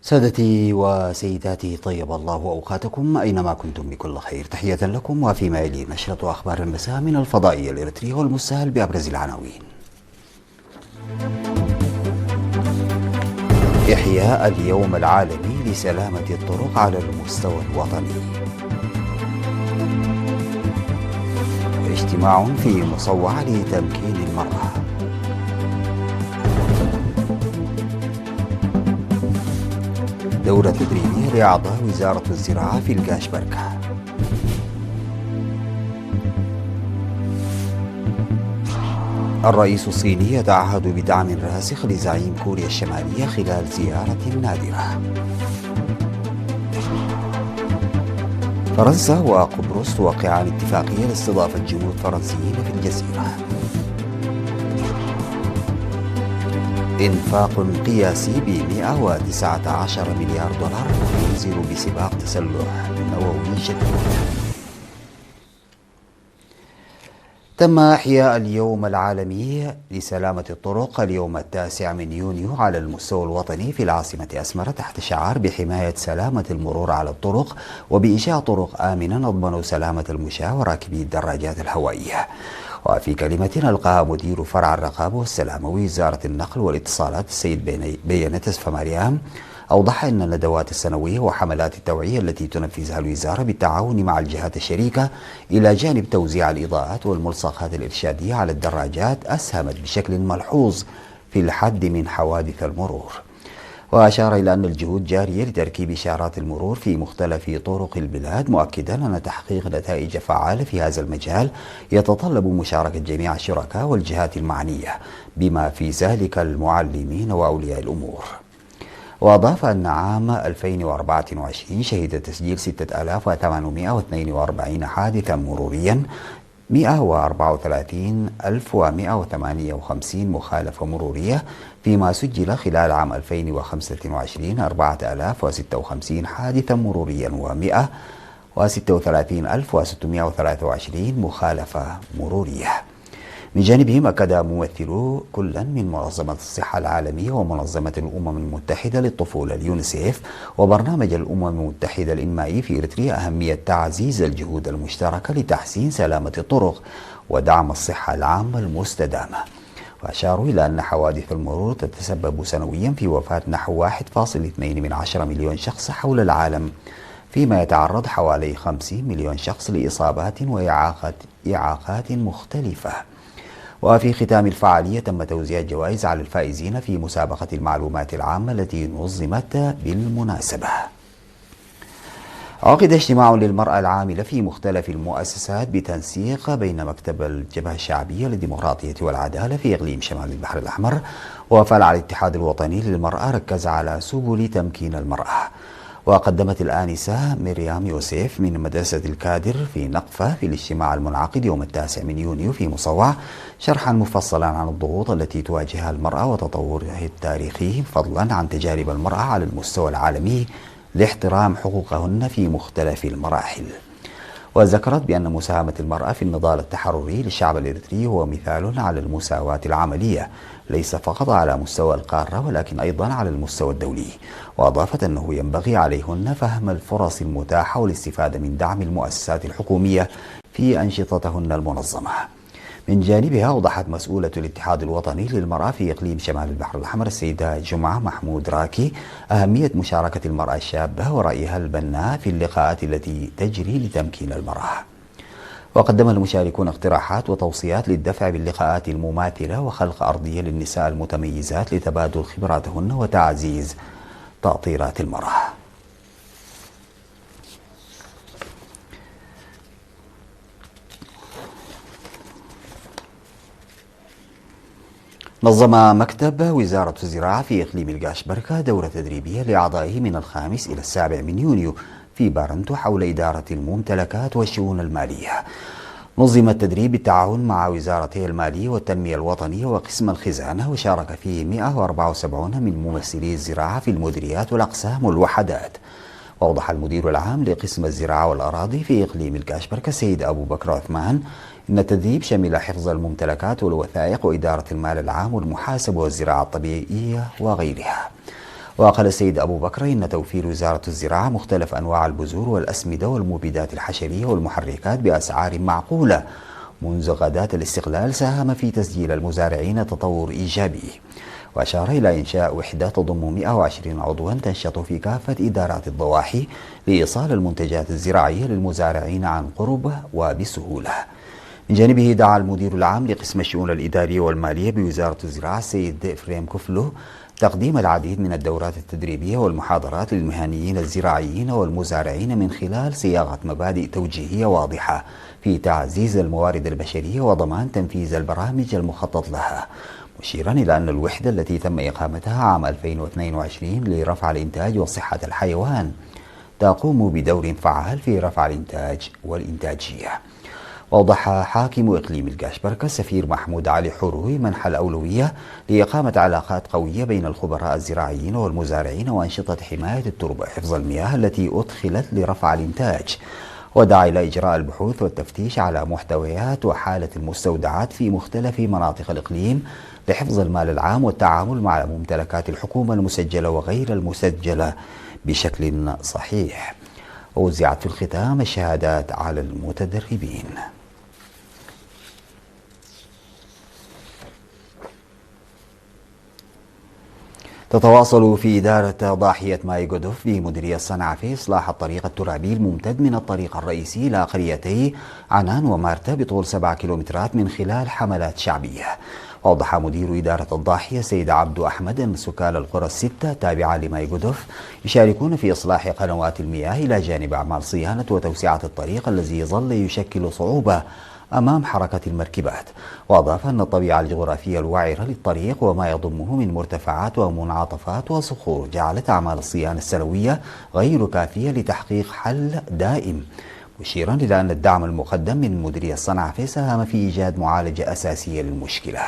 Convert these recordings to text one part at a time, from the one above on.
سادتي وسيداتي، طيب الله أوقاتكم أينما كنتم بكل خير. تحية لكم وفيما يلي نشرة أخبار المساء من الفضائية الإريترية والمستهل بأبرز العناوين. إحياء اليوم العالمي لسلامة الطرق على المستوى الوطني. اجتماع في مصوع لتمكين المرأة. دورة تدريبية لأعضاء وزارة الزراعة في القاشبركة. الرئيس الصيني يتعهد بدعم راسخ لزعيم كوريا الشمالية خلال زيارة نادرة. فرنسا وقبرص توقعان اتفاقية لاستضافة جنود فرنسيين في الجزيرة. إنفاق قياسي ب 119 مليار دولار ينزل بسباق تسلح نووي جديد. تم إحياء اليوم العالمي لسلامة الطرق اليوم 9 من يونيو على المستوى الوطني في العاصمة أسمرة تحت شعار بحماية سلامة المرور على الطرق وبإنشاء طرق آمنة نضمن سلامة المشاة وراكبي الدراجات الهوائية. وفي كلمة ألقاها مدير فرع الرقابة والسلامة ووزارة النقل والاتصالات السيد بيانتس فماريام، أوضح أن الندوات السنوية وحملات التوعية التي تنفذها الوزارة بالتعاون مع الجهات الشريكة إلى جانب توزيع الإضاءات والملصقات الإرشادية على الدراجات أسهمت بشكل ملحوظ في الحد من حوادث المرور. وأشار إلى أن الجهود جارية لتركيب إشارات المرور في مختلف طرق البلاد، مؤكدا أن تحقيق نتائج فعالة في هذا المجال يتطلب مشاركة جميع الشركاء والجهات المعنية بما في ذلك المعلمين وأولياء الأمور. وأضاف أن عام 2024 شهد تسجيل 6842 حادثا مروريا، 134,158 مخالفة مرورية، فيما سجل خلال عام 2025 4056 حادثا مروريا و136,623 مخالفة مرورية. من جانبهم أكد ممثلو كل من منظمة الصحة العالمية ومنظمة الأمم المتحدة للطفولة اليونيسيف وبرنامج الأمم المتحدة الإنمائي في إريتريا أهمية تعزيز الجهود المشتركة لتحسين سلامة الطرق ودعم الصحة العامة المستدامة. وأشاروا إلى أن حوادث المرور تتسبب سنويا في وفاة نحو 1.2 مليون شخص حول العالم، فيما يتعرض حوالي 50 مليون شخص لإصابات وإعاقات مختلفة. وفي ختام الفعالية تم توزيع جوائز على الفائزين في مسابقة المعلومات العامة التي نظمت بالمناسبة. عقد اجتماع للمرأة العاملة في مختلف المؤسسات بتنسيق بين مكتب الجبهة الشعبية للديمقراطية والعدالة في إقليم شمال البحر الأحمر وفرع الاتحاد الوطني للمرأة، ركز على سبل تمكين المرأة. وقدمت الآنسة مريم يوسف من مدرسة الكادر في نقفة في الاجتماع المنعقد يوم 9 من يونيو في مصوع شرحا مفصلا عن الضغوط التي تواجهها المرأة وتطورها التاريخي، فضلا عن تجارب المرأة على المستوى العالمي لاحترام حقوقهن في مختلف المراحل. وذكرت بأن مساهمة المرأة في النضال التحرري للشعب الإريتري هو مثال على المساواة العملية ليس فقط على مستوى القارة ولكن أيضا على المستوى الدولي. وأضافت أنه ينبغي عليهن فهم الفرص المتاحة والاستفادة من دعم المؤسسات الحكومية في أنشطتهن المنظمة. من جانبها أوضحت مسؤولة الاتحاد الوطني للمرأة في إقليم شمال البحر الأحمر السيدة جمعة محمود راكي أهمية مشاركة المرأة الشابة ورأيها البناء في اللقاءات التي تجري لتمكين المرأة. وقدم المشاركون اقتراحات وتوصيات للدفع باللقاءات المماثلة وخلق أرضية للنساء المتميزات لتبادل خبراتهن وتعزيز تأطيرات المرأة. نظم مكتب وزارة الزراعة في إقليم القاشبركة دورة تدريبية لأعضائه من 5 إلى 7 من يونيو في بارنتو حول إدارة الممتلكات والشؤون المالية. نظم التدريب بالتعاون مع وزارتي المالية والتنمية الوطنية وقسم الخزانة، وشارك فيه 174 من ممثلي الزراعة في المديريات والأقسام والوحدات. وأوضح المدير العام لقسم الزراعة والأراضي في إقليم القاشبركة السيد أبو بكر عثمان إن التدريب شمل حفظ الممتلكات والوثائق وإدارة المال العام والمحاسبة والزراعة الطبيعية وغيرها. وقال السيد أبو بكر إن توفير وزارة الزراعة مختلف أنواع البذور والأسمدة والمبيدات الحشرية والمحركات بأسعار معقولة منذ غداة الاستقلال ساهم في تسجيل المزارعين تطور إيجابي. وأشار إلى إنشاء وحدة تضم 120 عضوا تنشط في كافة إدارات الضواحي لإيصال المنتجات الزراعية للمزارعين عن قرب وبسهولة. من جانبه دعا المدير العام لقسم الشؤون الإدارية والمالية بوزارة الزراعة السيد فريم كفلو تقديم العديد من الدورات التدريبية والمحاضرات للمهنيين الزراعيين والمزارعين من خلال صياغة مبادئ توجيهية واضحة في تعزيز الموارد البشرية وضمان تنفيذ البرامج المخطط لها، مشيرا إلى أن الوحدة التي تم إقامتها عام 2022 لرفع الإنتاج وصحة الحيوان تقوم بدور فعال في رفع الإنتاج والإنتاجية. وأوضح حاكم إقليم القاشبركة السفير محمود علي حروي منح الأولوية لإقامة علاقات قوية بين الخبراء الزراعيين والمزارعين وأنشطة حماية التربة وحفظ المياه التي أدخلت لرفع الإنتاج، ودعا إلى إجراء البحوث والتفتيش على محتويات وحالة المستودعات في مختلف مناطق الإقليم لحفظ المال العام والتعامل مع ممتلكات الحكومة المسجلة وغير المسجلة بشكل صحيح. ووزعت في الختام الشهادات على المتدربين. تتواصل في إدارة ضاحية ماي قدف بمديرية صنعاء في إصلاح الطريق الترابي الممتد من الطريق الرئيسي إلى قريتي عنان ومارتا بطول 7 كيلومترات من خلال حملات شعبية. وأوضح مدير إدارة الضاحية سيد عبد أحمد أن سكان القرى الستة تابعة لماي قدف يشاركون في إصلاح قنوات المياه إلى جانب أعمال صيانة وتوسعة الطريق الذي يظل يشكل صعوبة أمام حركة المركبات. وأضاف أن الطبيعة الجغرافية الوعرة للطريق وما يضمه من مرتفعات ومنعطفات وصخور جعلت أعمال الصيانة السنوية غير كافية لتحقيق حل دائم، مشيرا إلى أن الدعم المقدم من مديرية صنعاء ساهم في إيجاد معالجة أساسية للمشكلة.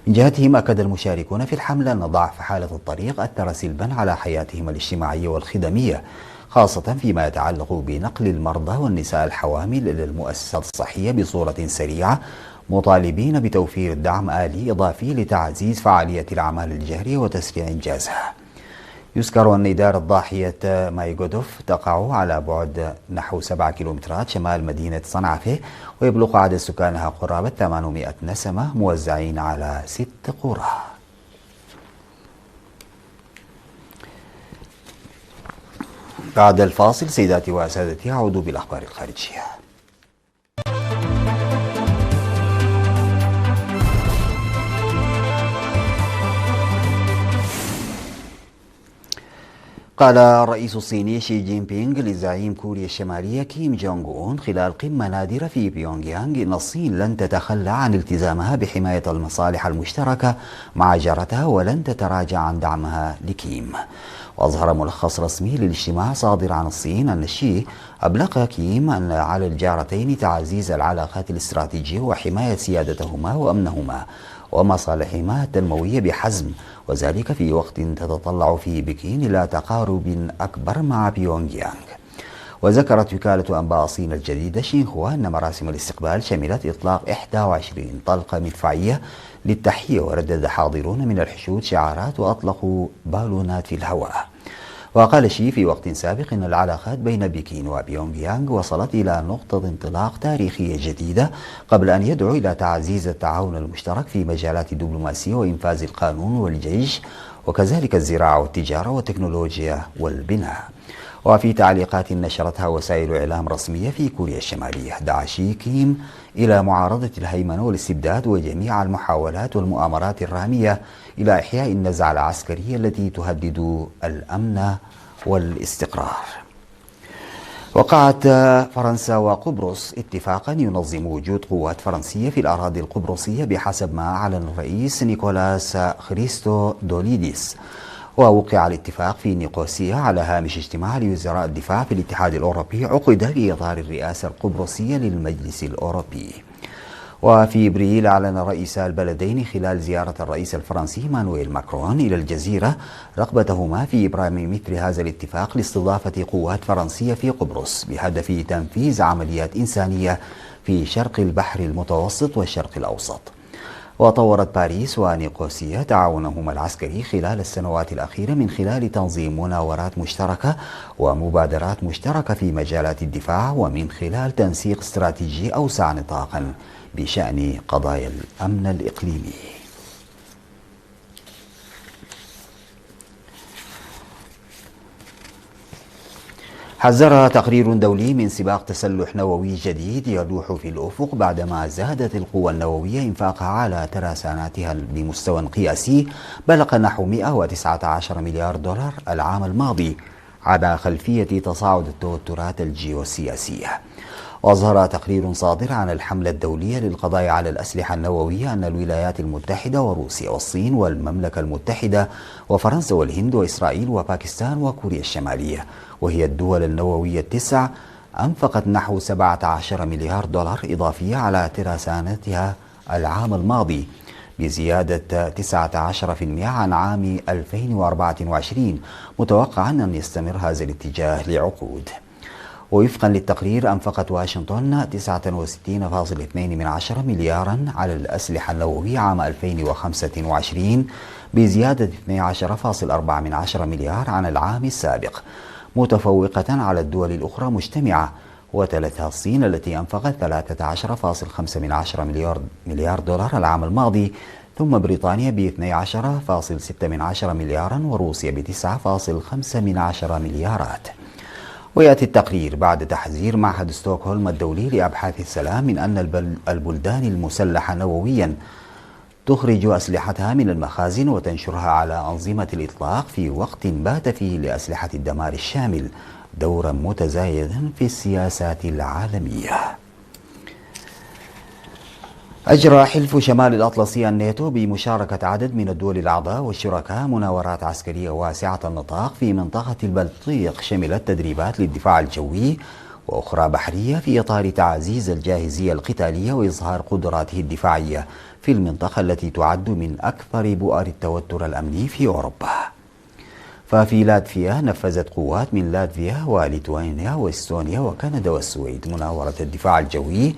من جهتهم أكد المشاركون في الحملة أن ضعف حالة الطريق أثر سلبا على حياتهم الاجتماعية والخدمية، خاصة فيما يتعلق بنقل المرضى والنساء الحوامل إلى المؤسسات الصحية بصورة سريعة، مطالبين بتوفير دعم آلي إضافي لتعزيز فعالية الأعمال الجارية وتسريع إنجازها. يذكر أن إدارة ضاحية ماي قدف تقع على بعد نحو 7 كيلومترات شمال مدينة صنعاء، ويبلغ عدد سكانها قرابة 800 نسمة موزعين على 6 قرى. بعد الفاصل سيداتي وسادتي أعود بالأخبار الخارجية. قال الرئيس الصيني شي جين بينغ لزعيم كوريا الشمالية كيم جونغ أون خلال قمة نادرة في بيونغ يانغ إن الصين لن تتخلى عن التزامها بحماية المصالح المشتركة مع جارتها ولن تتراجع عن دعمها لكيم. وأظهر ملخص رسمي للاجتماع صادر عن الصين أن شي أبلغ كيم أن على الجارتين تعزيز العلاقات الاستراتيجية وحماية سيادتهما وأمنهما ومصالحهما التنموية بحزم، وذلك في وقت تتطلع فيه بكين إلى تقارب أكبر مع بيونغ يانغ. وذكرت وكالة أنباء الصين الجديدة شينخوا أن مراسم الاستقبال شملت إطلاق 21 طلقة مدفعية للتحية، وردد حاضرون من الحشود شعارات وأطلقوا بالونات في الهواء. وقال شي في وقت سابق أن العلاقات بين بكين وبيونغ يانغ وصلت إلى نقطة انطلاق تاريخية جديدة، قبل أن يدعو إلى تعزيز التعاون المشترك في مجالات الدبلوماسية وإنفاذ القانون والجيش، وكذلك الزراعة والتجارة والتكنولوجيا والبناء. وفي تعليقات نشرتها وسائل إعلام رسمية في كوريا الشمالية، دعا شي كيم إلى معارضة الهيمنة والاستبداد وجميع المحاولات والمؤامرات الرامية إلى إحياء النزعة العسكرية التي تهدد الأمن والاستقرار. وقعت فرنسا وقبرص اتفاقا ينظم وجود قوات فرنسية في الأراضي القبرصية بحسب ما أعلن الرئيس نيكولاس خريستودوليديس. ووقع الاتفاق في نيقوسيا على هامش اجتماع لوزراء الدفاع في الاتحاد الأوروبي عقد في إطار الرئاسة القبرصية للمجلس الأوروبي. وفي إبريل أعلن رئيسا البلدين خلال زيارة الرئيس الفرنسي مانويل ماكرون إلى الجزيرة رغبتهما في إبرام مثل هذا الاتفاق لاستضافة قوات فرنسية في قبرص بهدف تنفيذ عمليات إنسانية في شرق البحر المتوسط والشرق الأوسط. وطورت باريس ونيقوسيا تعاونهما العسكري خلال السنوات الأخيرة من خلال تنظيم مناورات مشتركة ومبادرات مشتركة في مجالات الدفاع، ومن خلال تنسيق استراتيجي أوسع نطاقا بشأن قضايا الأمن الإقليمي. حذر تقرير دولي من سباق تسلح نووي جديد يلوح في الأفق بعدما زادت القوى النووية إنفاقها على ترساناتها بمستوى قياسي بلغ نحو 119 مليار دولار العام الماضي على خلفية تصاعد التوترات الجيوسياسية. وأظهر تقرير صادر عن الحملة الدولية للقضاء على الأسلحة النووية أن الولايات المتحدة وروسيا والصين والمملكة المتحدة وفرنسا والهند وإسرائيل وباكستان وكوريا الشمالية، وهي الدول النووية التسع، أنفقت نحو 17 مليار دولار إضافية على ترسانتها العام الماضي، بزيادة 19% عن عام 2024، متوقعا أن يستمر هذا الاتجاه لعقود. ووفقا للتقرير أنفقت واشنطن 69.2 مليارا على الأسلحة النووية عام 2025 بزيادة 12.4 مليار عن العام السابق، متفوقة على الدول الأخرى مجتمعة، وتلتها الصين التي أنفقت 13.5 مليار دولار العام الماضي، ثم بريطانيا ب 12.6 مليارا، وروسيا ب 9.5 مليارات. ويأتي التقرير بعد تحذير معهد ستوكهولم الدولي لأبحاث السلام من أن البلدان المسلحة نوويا تخرج أسلحتها من المخازن وتنشرها على أنظمة الإطلاق في وقت بات فيه لأسلحة الدمار الشامل دورا متزايدا في السياسات العالمية. أجرى حلف شمال الأطلسي الناتو بمشاركة عدد من الدول الأعضاء والشركاء مناورات عسكرية واسعة النطاق في منطقة البلطيق شملت تدريبات للدفاع الجوي وأخرى بحرية في إطار تعزيز الجاهزية القتالية وإظهار قدراته الدفاعية في المنطقة التي تعد من أكثر بؤر التوتر الأمني في أوروبا. ففي لاتفيا نفذت قوات من لاتفيا وليتوانيا واستونيا وكندا والسويد مناورة الدفاع الجوي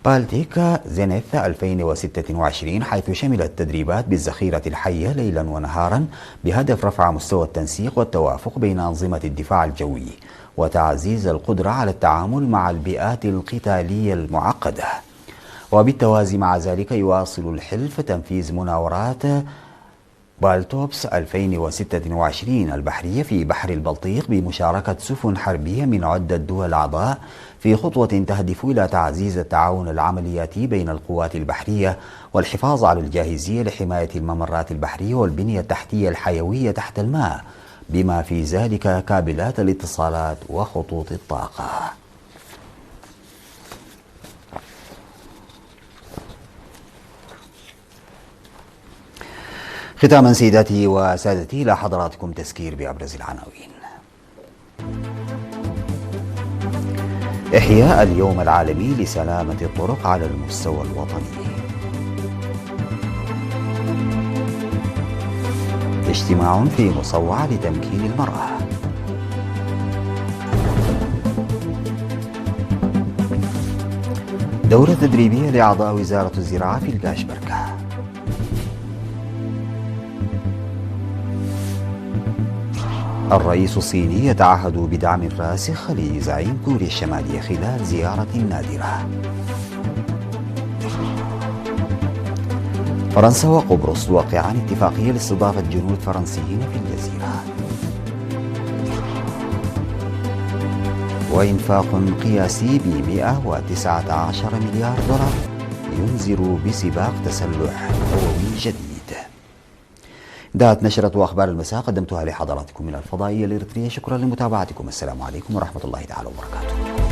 بالتيك زينيث 2026، حيث شملت تدريبات بالذخيرة الحية ليلا ونهارا بهدف رفع مستوى التنسيق والتوافق بين أنظمة الدفاع الجوي وتعزيز القدرة على التعامل مع البيئات القتالية المعقدة. وبالتوازي مع ذلك يواصل الحلف تنفيذ مناورات بالتوبس 2026 البحرية في بحر البلطيق بمشاركة سفن حربية من عدة دول أعضاء، في خطوة تهدف إلى تعزيز التعاون العملياتي بين القوات البحرية والحفاظ على الجاهزية لحماية الممرات البحرية والبنية التحتية الحيوية تحت الماء، بما في ذلك كابلات الاتصالات وخطوط الطاقة. ختاما سيداتي وسادتي، إلى حضراتكم تذكير بأبرز العناوين. إحياء اليوم العالمي لسلامة الطرق على المستوى الوطني. اجتماع في مصوعة لتمكين المرأة. دورة تدريبية لأعضاء وزارة الزراعة في القاشبركة. الرئيس الصيني يتعهد بدعم راسخ لزعيم كوريا الشمالية خلال زيارة نادرة. فرنسا وقبرص توقعان اتفاقية لاستضافة جنود فرنسيين في الجزيرة. وإنفاق قياسي ب 119 مليار دولار ينذر بسباق تسلح نووي جديد. انتهت نشرة وأخبار المساء قدمتها لحضراتكم من الفضائية الإريترية. شكرا لمتابعتكم. السلام عليكم ورحمة الله تعالى وبركاته.